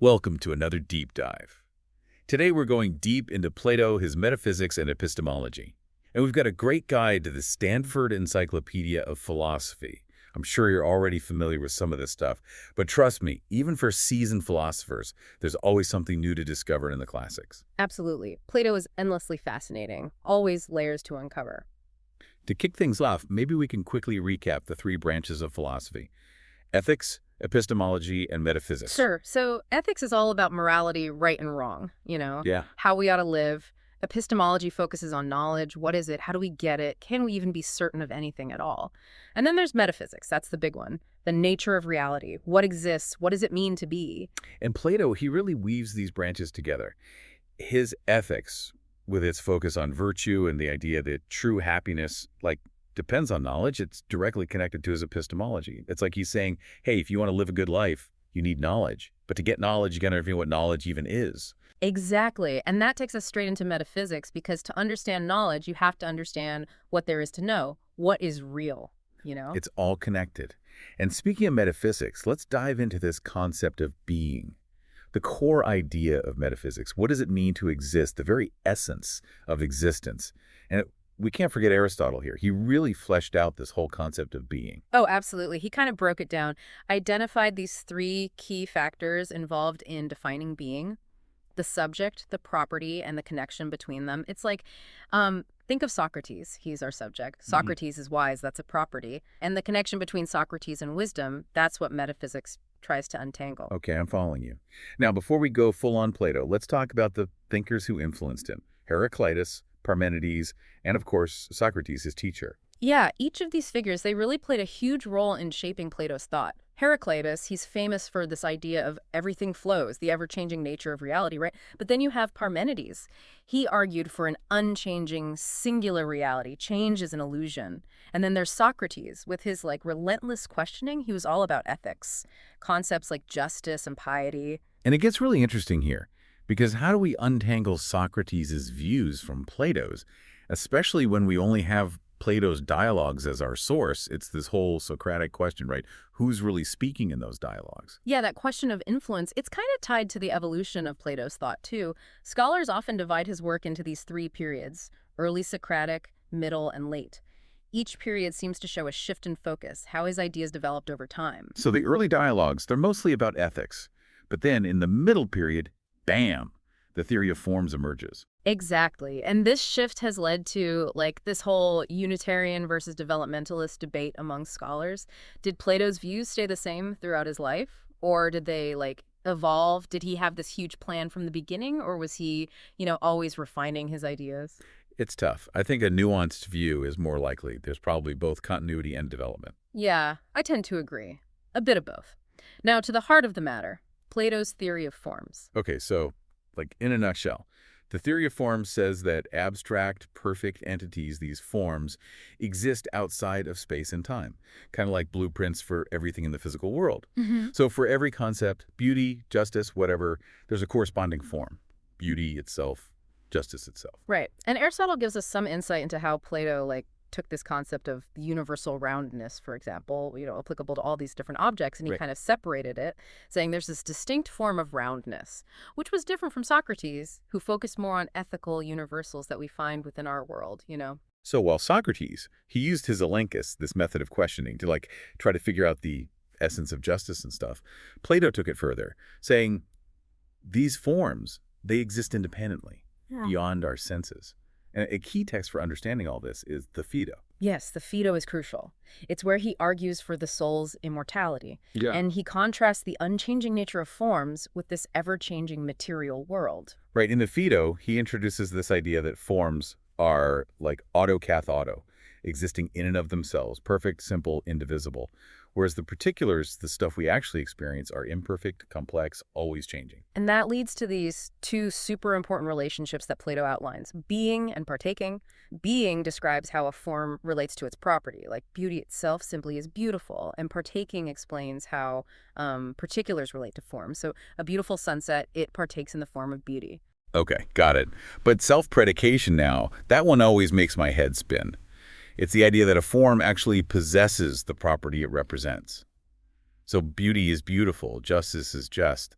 Welcome to another deep dive. Today we're going deep into Plato, his metaphysics, and epistemology. And we've got a great guide to the Stanford Encyclopedia of Philosophy. I'm sure you're already familiar with some of this stuff, but trust me, even for seasoned philosophers, there's always something new to discover in the classics. Absolutely. Plato is endlessly fascinating, always layers to uncover. To kick things off, maybe we can quickly recap the three branches of philosophy: ethics, epistemology, and metaphysics. Sure. So ethics is all about morality, right and wrong, Yeah. how we ought to live. Epistemology focuses on knowledge. What is it? How do we get it? Can we even be certain of anything at all? And then there's metaphysics. That's the big one. The nature of reality. What exists? What does it mean to be? And Plato, he really weaves these branches together. His ethics, with its focus on virtue and the idea that true happiness, depends on knowledge, it's directly connected to his epistemology. It's like he's saying, hey, if you want to live a good life, you need knowledge. But to get knowledge, you got to understand what knowledge even is. Exactly. And that takes us straight into metaphysics, because to understand knowledge, you have to understand what there is to know. What is real? It's all connected. And speaking of metaphysics, let's dive into this concept of being. The core idea of metaphysics. What does it mean to exist? The very essence of existence. And we can't forget Aristotle here. He really fleshed out this whole concept of being. Oh, absolutely. He kind of broke it down, identified these three key factors involved in defining being: the subject, the property, and the connection between them. It's like, think of Socrates. He's our subject. Socrates is wise. That's a property. And the connection between Socrates and wisdom, that's what metaphysics tries to untangle. Okay, I'm following you. Now, before we go full on Plato, let's talk about the thinkers who influenced him: Heraclitus, Parmenides, and of course, Socrates, his teacher. Yeah, each of these figures, they really played a huge role in shaping Plato's thought. Heraclitus, he's famous for this idea of everything flows, the ever-changing nature of reality, right? But then you have Parmenides. He argued for an unchanging, singular reality. Change is an illusion. And then there's Socrates. With his relentless questioning, he was all about ethics, concepts like justice and piety. And it gets really interesting here, because how do we untangle Socrates' views from Plato's, especially when we only have Plato's dialogues as our source? It's this whole Socratic question, right? Who's really speaking in those dialogues? Yeah, that question of influence, it's kind of tied to the evolution of Plato's thought, too. Scholars often divide his work into these three periods: early Socratic, middle, and late. Each period seems to show a shift in focus, how his ideas developed over time. So the early dialogues, they're mostly about ethics. But then in the middle period, bam, the theory of forms emerges. Exactly. And this shift has led to this whole Unitarian versus developmentalist debate among scholars. Did Plato's views stay the same throughout his life? Or did they evolve? Did he have this huge plan from the beginning? Or was he, always refining his ideas? It's tough. I think a nuanced view is more likely. There's probably both continuity and development. Yeah, I tend to agree. A bit of both. Now, to the heart of the matter, Plato's theory of forms. Okay, so in a nutshell, the theory of forms says that abstract, perfect entities, these forms, exist outside of space and time, kind of like blueprints for everything in the physical world. So for every concept, beauty, justice, whatever, there's a corresponding form: beauty itself, justice itself. Right. And Aristotle gives us some insight into how Plato took this concept of universal roundness, for example, applicable to all these different objects, and he kind of separated it, saying there's this distinct form of roundness, which was different from Socrates, who focused more on ethical universals that we find within our world. So while Socrates, he used his elenchus, this method of questioning, to try to figure out the essence of justice and stuff, Plato took it further, saying these forms, they exist independently, beyond our senses. And a key text for understanding all this is the Phaedo. Yes, the Phaedo is crucial. It's where he argues for the soul's immortality. Yeah. And he contrasts the unchanging nature of forms with this ever-changing material world. Right. In the Phaedo, he introduces this idea that forms are like auto kath auto, existing in and of themselves, perfect, simple, indivisible. Whereas the particulars, the stuff we actually experience, are imperfect, complex, always changing. And that leads to these two super important relationships that Plato outlines: being and partaking. Being describes how a form relates to its property, like beauty itself simply is beautiful. And partaking explains how particulars relate to form. So a beautiful sunset, it partakes in the form of beauty. Okay, got it. But self-predication now, that one always makes my head spin. It's the idea that a form actually possesses the property it represents. So beauty is beautiful, justice is just.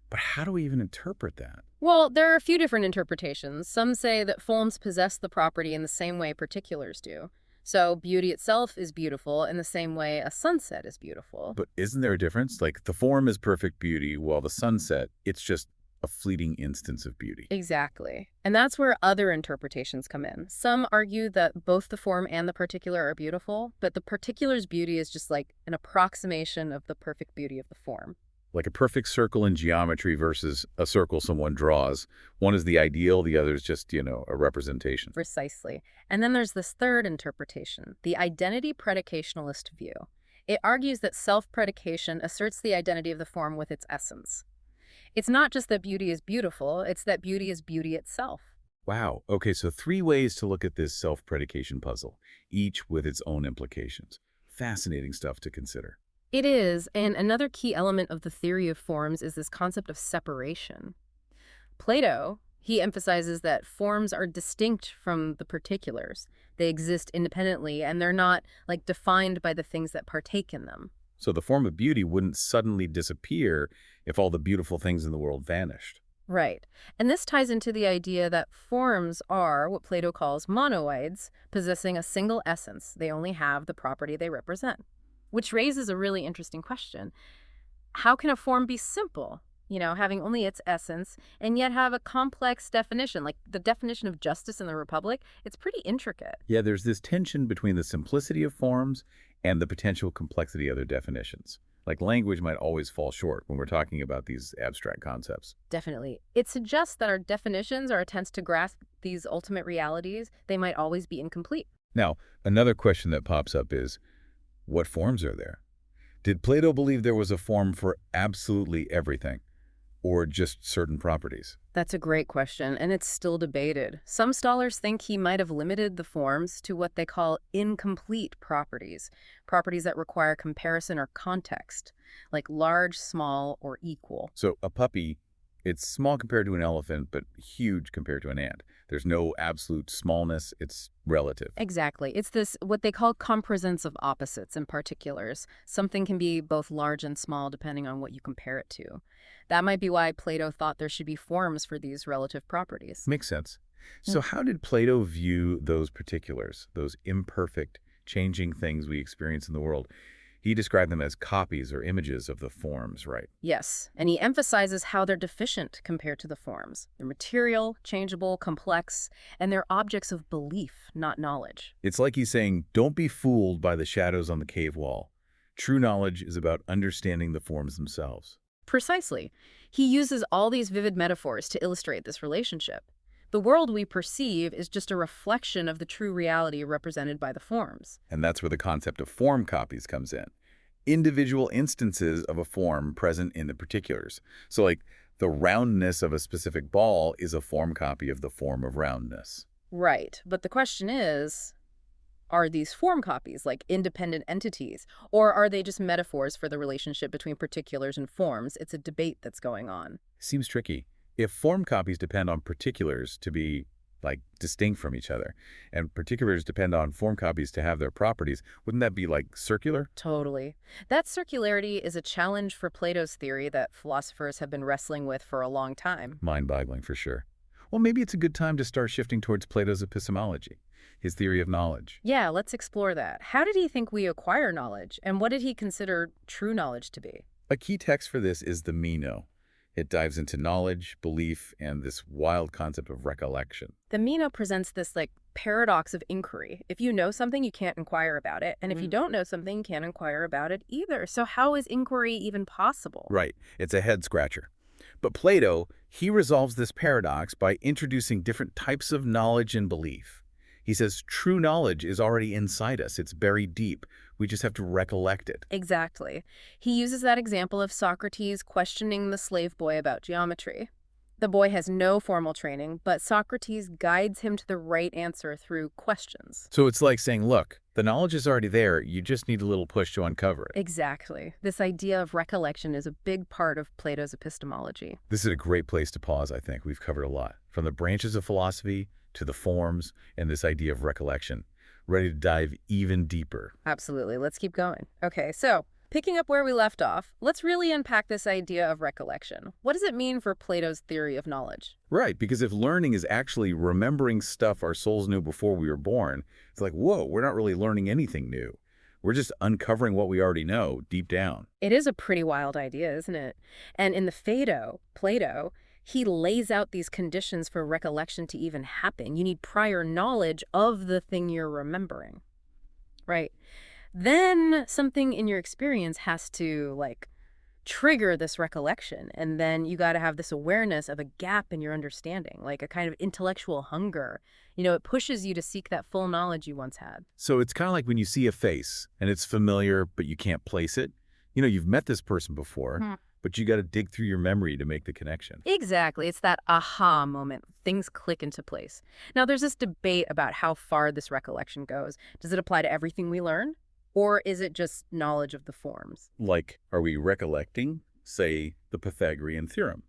But how do we even interpret that? Well, there are a few different interpretations. Some say that forms possess the property in the same way particulars do. So beauty itself is beautiful in the same way a sunset is beautiful. But isn't there a difference? Like, the form is perfect beauty, while the sunset, it's just a fleeting instance of beauty. Exactly. And that's where other interpretations come in. Some argue that both the form and the particular are beautiful, but the particular's beauty is just like an approximation of the perfect beauty of the form. Like a perfect circle in geometry versus a circle someone draws. One is the ideal, the other is just, a representation. Precisely. And then there's this third interpretation, the identity predicationalist view. It argues that self-predication asserts the identity of the form with its essence. It's not just that beauty is beautiful, it's that beauty is beauty itself. Wow. Okay, so 3 ways to look at this self-predication puzzle, each with its own implications. Fascinating stuff to consider. It is, and another key element of the theory of forms is this concept of separation. Plato, he emphasizes that forms are distinct from the particulars. They exist independently, and they're not, defined by the things that partake in them. So the form of beauty wouldn't suddenly disappear if all the beautiful things in the world vanished. Right. And this ties into the idea that forms are what Plato calls monoids, possessing a single essence. They only have the property they represent. Which raises a really interesting question. How can a form be simple, having only its essence, and yet have a complex definition? Like the definition of justice in the Republic, it's pretty intricate. Yeah, there's this tension between the simplicity of forms and the potential complexity of their definitions. Like language might always fall short when we're talking about these abstract concepts. Definitely. It suggests that our definitions, our attempts to grasp these ultimate realities, they might always be incomplete. Now, another question that pops up is, what forms are there? Did Plato believe there was a form for absolutely everything, or just certain properties? That's a great question, and it's still debated. Some scholars think he might have limited the forms to what they call incomplete properties, properties that require comparison or context, like large, small, or equal. So a puppy, it's small compared to an elephant, but huge compared to an ant. There's no absolute smallness, it's relative. Exactly. It's this, what they call compresence of opposites and particulars. Something can be both large and small depending on what you compare it to. That might be why Plato thought there should be forms for these relative properties. Makes sense. So how did Plato view those particulars, those imperfect, changing things we experience in the world? He described them as copies or images of the forms, right? Yes, and he emphasizes how they're deficient compared to the forms. They're material, changeable, complex, and they're objects of belief, not knowledge. It's like he's saying, don't be fooled by the shadows on the cave wall. True knowledge is about understanding the forms themselves. Precisely. He uses all these vivid metaphors to illustrate this relationship. The world we perceive is just a reflection of the true reality represented by the forms. And that's where the concept of form copies comes in. Individual instances of a form present in the particulars. So like the roundness of a specific ball is a form copy of the form of roundness. Right, but the question is, are these form copies like independent entities, or are they just metaphors for the relationship between particulars and forms? It's a debate that's going on. Seems tricky. If form copies depend on particulars to be distinct from each other, and particulars depend on form copies to have their properties, wouldn't that be circular? Totally. That circularity is a challenge for Plato's theory that philosophers have been wrestling with for a long time. Mind-boggling for sure. Well, maybe it's a good time to start shifting towards Plato's epistemology, his theory of knowledge. Yeah, let's explore that. How did he think we acquire knowledge, and what did he consider true knowledge to be? A key text for this is the Meno. It dives into knowledge, belief, and this wild concept of recollection. The Meno presents this paradox of inquiry. If you know something, you can't inquire about it. And if you don't know something, you can't inquire about it either. So how is inquiry even possible? Right. It's a head scratcher. But Plato, he resolves this paradox by introducing different types of knowledge and belief. He says true knowledge is already inside us. It's buried deep. We just have to recollect it. Exactly. He uses that example of Socrates questioning the slave boy about geometry. The boy has no formal training, but Socrates guides him to the right answer through questions. So it's like saying, look, the knowledge is already there. You just need a little push to uncover it. Exactly. This idea of recollection is a big part of Plato's epistemology. This is a great place to pause, I think. We've covered a lot, from the branches of philosophy to the forms and this idea of recollection. Ready to dive even deeper. Absolutely. Let's keep going. Okay, so Picking up where we left off, let's really unpack this idea of recollection. What does it mean for Plato's theory of knowledge? Right, because if learning is actually remembering stuff our souls knew before we were born, it's like, whoa, we're not really learning anything new. We're just uncovering what we already know deep down. It is a pretty wild idea, isn't it? And in the Phaedo, Plato, he lays out these conditions for recollection to even happen. You need prior knowledge of the thing you're remembering, right? Then something in your experience has to, like, trigger this recollection. And then you got to have this awareness of a gap in your understanding, like a kind of intellectual hunger. It pushes you to seek that full knowledge you once had. So it's kind of like when you see a face and it's familiar, but you can't place it. You've met this person before, but you got to dig through your memory to make the connection. Exactly. It's that aha moment. Things click into place. Now, there's this debate about how far this recollection goes. Does it apply to everything we learn? Or is it just knowledge of the forms? Like, are we recollecting, say, the Pythagorean theorem?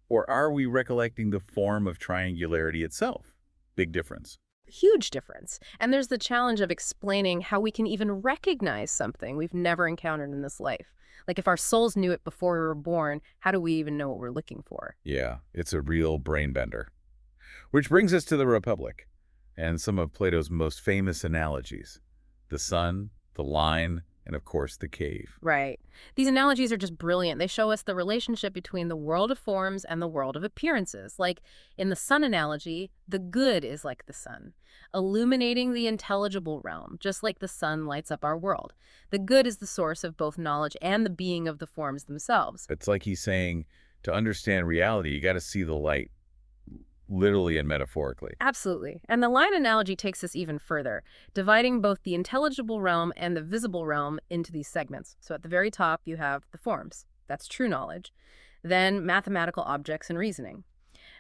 Or are we recollecting the form of triangularity itself? Big difference. Huge difference. And there's the challenge of explaining how we can even recognize something we've never encountered in this life. Like if our souls knew it before we were born, how do we even know what we're looking for? Yeah, it's a real brain bender. Which brings us to the Republic and some of Plato's most famous analogies. The sun, the line, and of course the cave. Right. These analogies are just brilliant. They show us the relationship between the world of forms and the world of appearances. Like in the sun analogy, the good is like the sun, illuminating the intelligible realm, just like the sun lights up our world. The good is the source of both knowledge and the being of the forms themselves. It's like he's saying, to understand reality, you got to see the light, literally and metaphorically. Absolutely. And the line analogy takes us even further, dividing both the intelligible realm and the visible realm into these segments. So at the very top, you have the forms. That's true knowledge. Then mathematical objects and reasoning.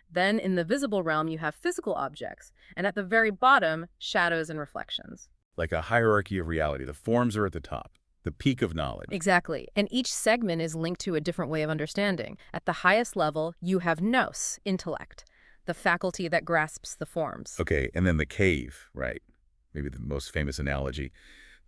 Then in the visible realm, you have physical objects. And at the very bottom, shadows and reflections. Like a hierarchy of reality. The forms are at the top, the peak of knowledge. Exactly. And each segment is linked to a different way of understanding. At the highest level, you have nous, intellect, the faculty that grasps the forms. Okay, and then the cave, right? Maybe the most famous analogy.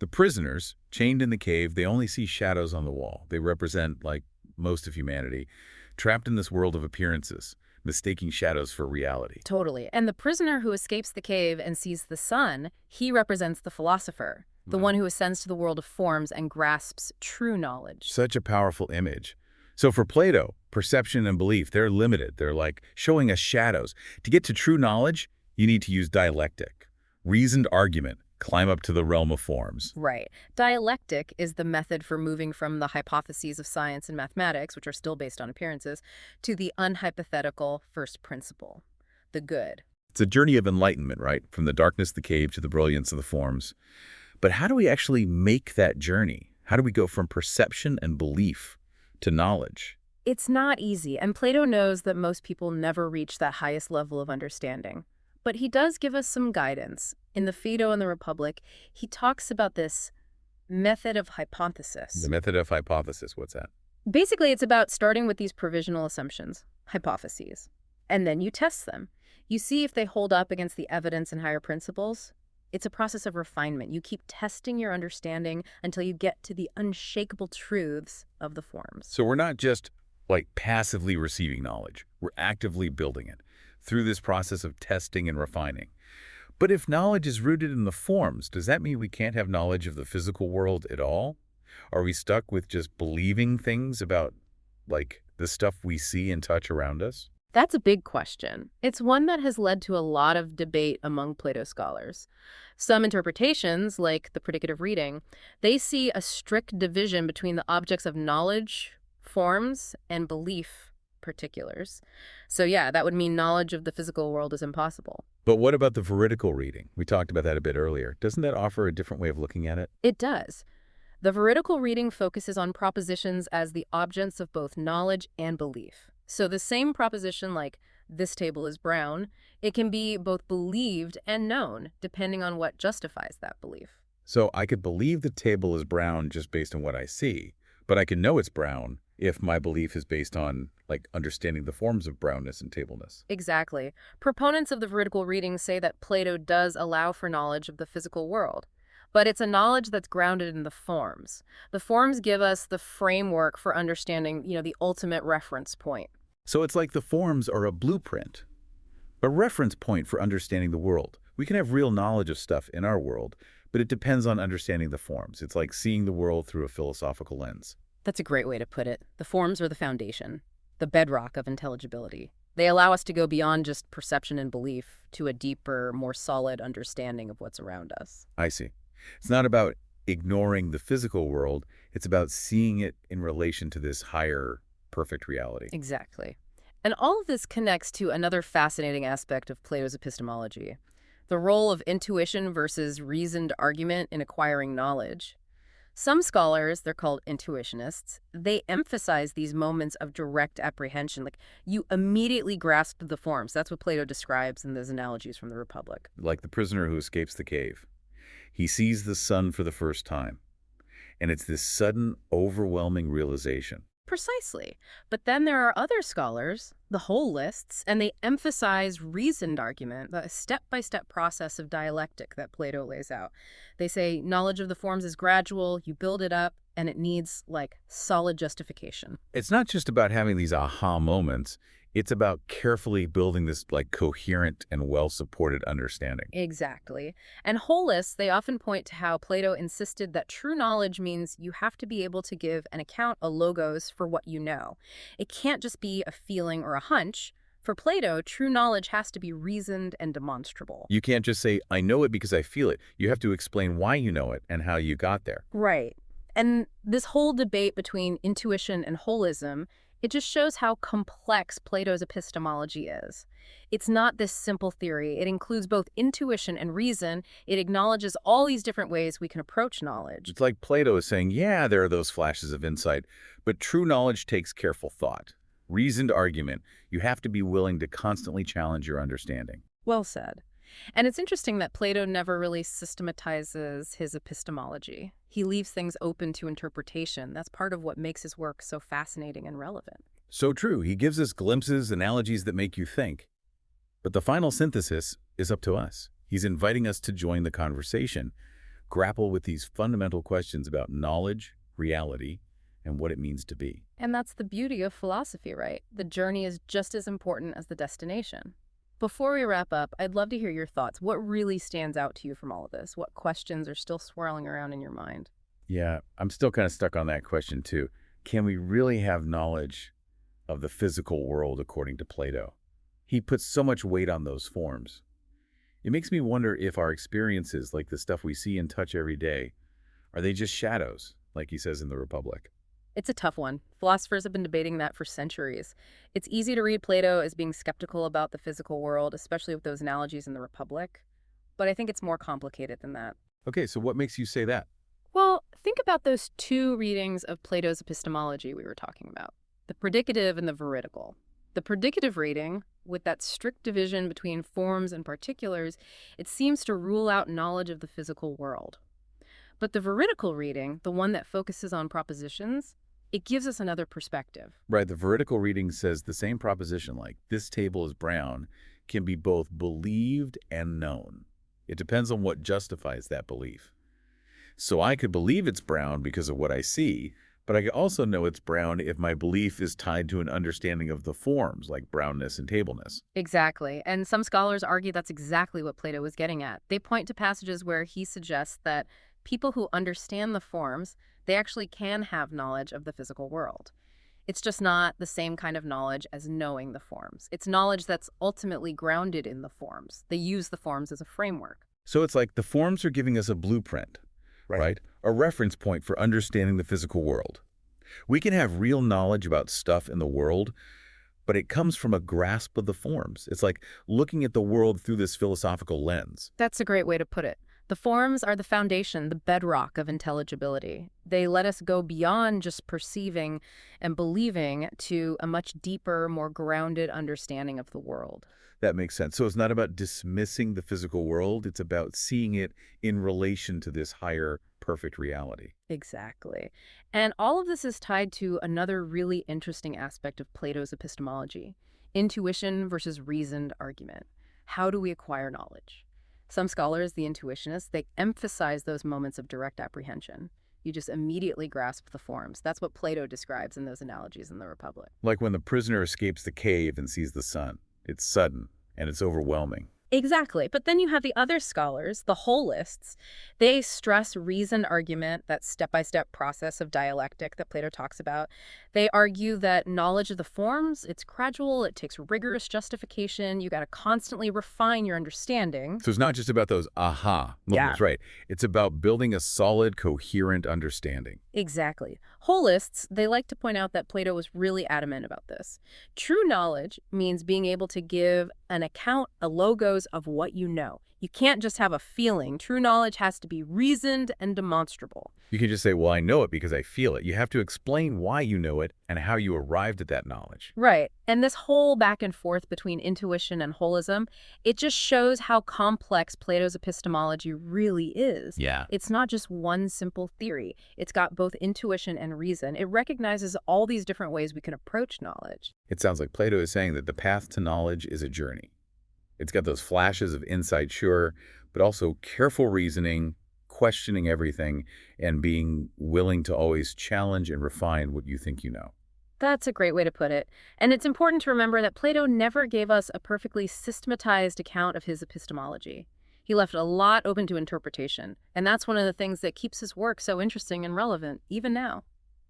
The prisoners, chained in the cave, they only see shadows on the wall. They represent, like most of humanity, trapped in this world of appearances, mistaking shadows for reality. Totally. And the prisoner who escapes the cave and sees the sun, he represents the philosopher, the one who ascends to the world of forms and grasps true knowledge. Such a powerful image. So for Plato, perception and belief, they're limited. They're like showing us shadows. To get to true knowledge, you need to use dialectic, reasoned argument, climb up to the realm of forms. Right. Dialectic is the method for moving from the hypotheses of science and mathematics, which are still based on appearances, to the unhypothetical first principle, the good. It's a journey of enlightenment, right? From the darkness of the cave to the brilliance of the forms. But how do we actually make that journey? How do we go from perception and belief to knowledge? It's not easy, and Plato knows that most people never reach that highest level of understanding. But he does give us some guidance. In the Phaedo and the Republic, he talks about this method of hypothesis. The method of hypothesis, what's that? Basically, it's about starting with these provisional assumptions, hypotheses, and then you test them. You see if they hold up against the evidence and higher principles. It's a process of refinement. You keep testing your understanding until you get to the unshakable truths of the forms. So we're not just like passively receiving knowledge. We're actively building it through this process of testing and refining. But if knowledge is rooted in the forms, does that mean we can't have knowledge of the physical world at all? Are we stuck with just believing things about, like, the stuff we see and touch around us? That's a big question. It's one that has led to a lot of debate among Plato scholars. Some interpretations, like the predicative reading, they see a strict division between the objects of knowledge, forms, and belief, particulars. So yeah, that would mean knowledge of the physical world is impossible. But what about the veridical reading? We talked about that a bit earlier. Doesn't that offer a different way of looking at it? It does. The veridical reading focuses on propositions as the objects of both knowledge and belief. So the same proposition, like this table is brown, it can be both believed and known, depending on what justifies that belief. So I could believe the table is brown just based on what I see, but I can know it's brown if my belief is based on, like, understanding the forms of brownness and tableness. Exactly. Proponents of the veridical reading say that Plato does allow for knowledge of the physical world, but it's a knowledge that's grounded in the forms. The forms give us the framework for understanding, the ultimate reference point. So it's like the forms are a blueprint, a reference point for understanding the world. We can have real knowledge of stuff in our world, but it depends on understanding the forms. It's like seeing the world through a philosophical lens. That's a great way to put it. The forms are the foundation, the bedrock of intelligibility. They allow us to go beyond just perception and belief to a deeper, more solid understanding of what's around us. I see. It's not about ignoring the physical world. It's about seeing it in relation to this higher, perfect reality. Exactly. And all of this connects to another fascinating aspect of Plato's epistemology, the role of intuition versus reasoned argument in acquiring knowledge. Some scholars, they're called intuitionists, they emphasize these moments of direct apprehension, like you immediately grasp the forms. That's what Plato describes in those analogies from the Republic. Like the prisoner who escapes the cave. He sees the sun for the first time, and it's this sudden, overwhelming realization. Precisely. But then there are other scholars, the holists, and they emphasize reasoned argument, the step-by-step process of dialectic that Plato lays out. They say knowledge of the forms is gradual, you build it up, and it needs, solid justification. It's not just about having these aha moments. It's about carefully building this, coherent and well-supported understanding. Exactly. And holists, they often point to how Plato insisted that true knowledge means you have to be able to give an account, a logos, for what you know. It can't just be a feeling or a hunch. For Plato, true knowledge has to be reasoned and demonstrable. You can't just say, I know it because I feel it. You have to explain why you know it and how you got there. Right. And this whole debate between intuition and holism, it just shows how complex Plato's epistemology is. It's not this simple theory. It includes both intuition and reason. It acknowledges all these different ways we can approach knowledge. It's like Plato is saying, yeah, there are those flashes of insight, but true knowledge takes careful thought. Reasoned argument. You have to be willing to constantly challenge your understanding. Well said. And it's interesting that Plato never really systematizes his epistemology. He leaves things open to interpretation. That's part of what makes his work so fascinating and relevant. So true. He gives us glimpses, analogies that make you think. But the final synthesis is up to us. He's inviting us to join the conversation, grapple with these fundamental questions about knowledge, reality, and what it means to be. And that's the beauty of philosophy, right? The journey is just as important as the destination. Before we wrap up, I'd love to hear your thoughts. What really stands out to you from all of this? What questions are still swirling around in your mind? Yeah, I'm still kind of stuck on that question too. Can we really have knowledge of the physical world according to Plato? He puts so much weight on those forms. It makes me wonder if our experiences, like the stuff we see and touch every day, are they just shadows, like he says in the Republic? It's a tough one. Philosophers have been debating that for centuries. It's easy to read Plato as being skeptical about the physical world, especially with those analogies in the Republic. But I think it's more complicated than that. Okay, so what makes you say that? Well, think about those two readings of Plato's epistemology we were talking about, the predicative and the veridical. The predicative reading, with that strict division between forms and particulars, it seems to rule out knowledge of the physical world. But the veridical reading, the one that focuses on propositions, it gives us another perspective. Right, the veridical reading says the same proposition, like this table is brown, can be both believed and known. It depends on what justifies that belief. So I could believe it's brown because of what I see, but I could also know it's brown if my belief is tied to an understanding of the forms, like brownness and tableness. Exactly. And some scholars argue that's exactly what Plato was getting at. They point to passages where he suggests that people who understand the forms, they actually can have knowledge of the physical world. It's just not the same kind of knowledge as knowing the forms. It's knowledge that's ultimately grounded in the forms. They use the forms as a framework. So it's like the forms are giving us a blueprint, right? A reference point for understanding the physical world. We can have real knowledge about stuff in the world, but it comes from a grasp of the forms. It's like looking at the world through this philosophical lens. That's a great way to put it. The forms are the foundation, the bedrock of intelligibility. They let us go beyond just perceiving and believing to a much deeper, more grounded understanding of the world. That makes sense. So it's not about dismissing the physical world. It's about seeing it in relation to this higher, perfect reality. Exactly. And all of this is tied to another really interesting aspect of Plato's epistemology, intuition versus reasoned argument. How do we acquire knowledge? Some scholars, the intuitionists, they emphasize those moments of direct apprehension. You just immediately grasp the forms. That's what Plato describes in those analogies in the Republic. Like when the prisoner escapes the cave and sees the sun. It's sudden, and it's overwhelming. Exactly. But then you have the other scholars, the holists. They stress reason argument, that step-by-step process of dialectic that Plato talks about. They argue that knowledge of the forms, it's gradual, it takes rigorous justification. You got to constantly refine your understanding. So it's not just about those aha Yeah. moments, right? It's about building a solid, coherent understanding. Exactly. Holists, they like to point out that Plato was really adamant about this. True knowledge means being able to give an account, a logos of what you know. You can't just have a feeling. True knowledge has to be reasoned and demonstrable. You can just say, well, I know it because I feel it. You have to explain why you know it and how you arrived at that knowledge. Right. And this whole back and forth between intuition and holism, it just shows how complex Plato's epistemology really is. Yeah. It's not just one simple theory. It's got both intuition and reason. It recognizes all these different ways we can approach knowledge. It sounds like Plato is saying that the path to knowledge is a journey. It's got those flashes of insight, sure, but also careful reasoning, questioning everything, and being willing to always challenge and refine what you think you know. That's a great way to put it. And it's important to remember that Plato never gave us a perfectly systematized account of his epistemology. He left a lot open to interpretation, and that's one of the things that keeps his work so interesting and relevant, even now.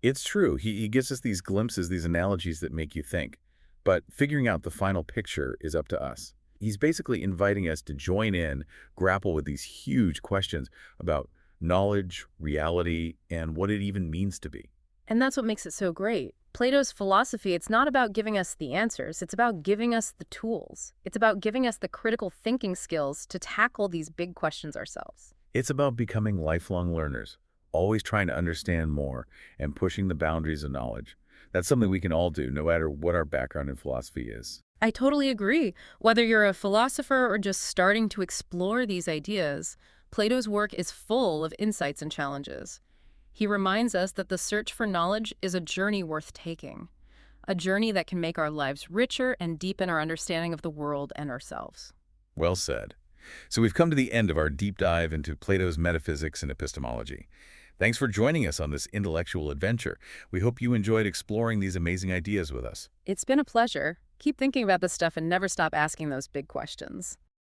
It's true. He gives us these glimpses, these analogies that make you think. But figuring out the final picture is up to us. He's basically inviting us to join in, grapple with these huge questions about knowledge, reality, and what it even means to be. And that's what makes it so great. Plato's philosophy, it's not about giving us the answers. It's about giving us the tools. It's about giving us the critical thinking skills to tackle these big questions ourselves. It's about becoming lifelong learners, always trying to understand more and pushing the boundaries of knowledge. That's something we can all do, no matter what our background in philosophy is. I totally agree. Whether you're a philosopher or just starting to explore these ideas, Plato's work is full of insights and challenges. He reminds us that the search for knowledge is a journey worth taking, a journey that can make our lives richer and deepen our understanding of the world and ourselves. Well said. So we've come to the end of our deep dive into Plato's metaphysics and epistemology. Thanks for joining us on this intellectual adventure. We hope you enjoyed exploring these amazing ideas with us. It's been a pleasure. Keep thinking about this stuff and never stop asking those big questions.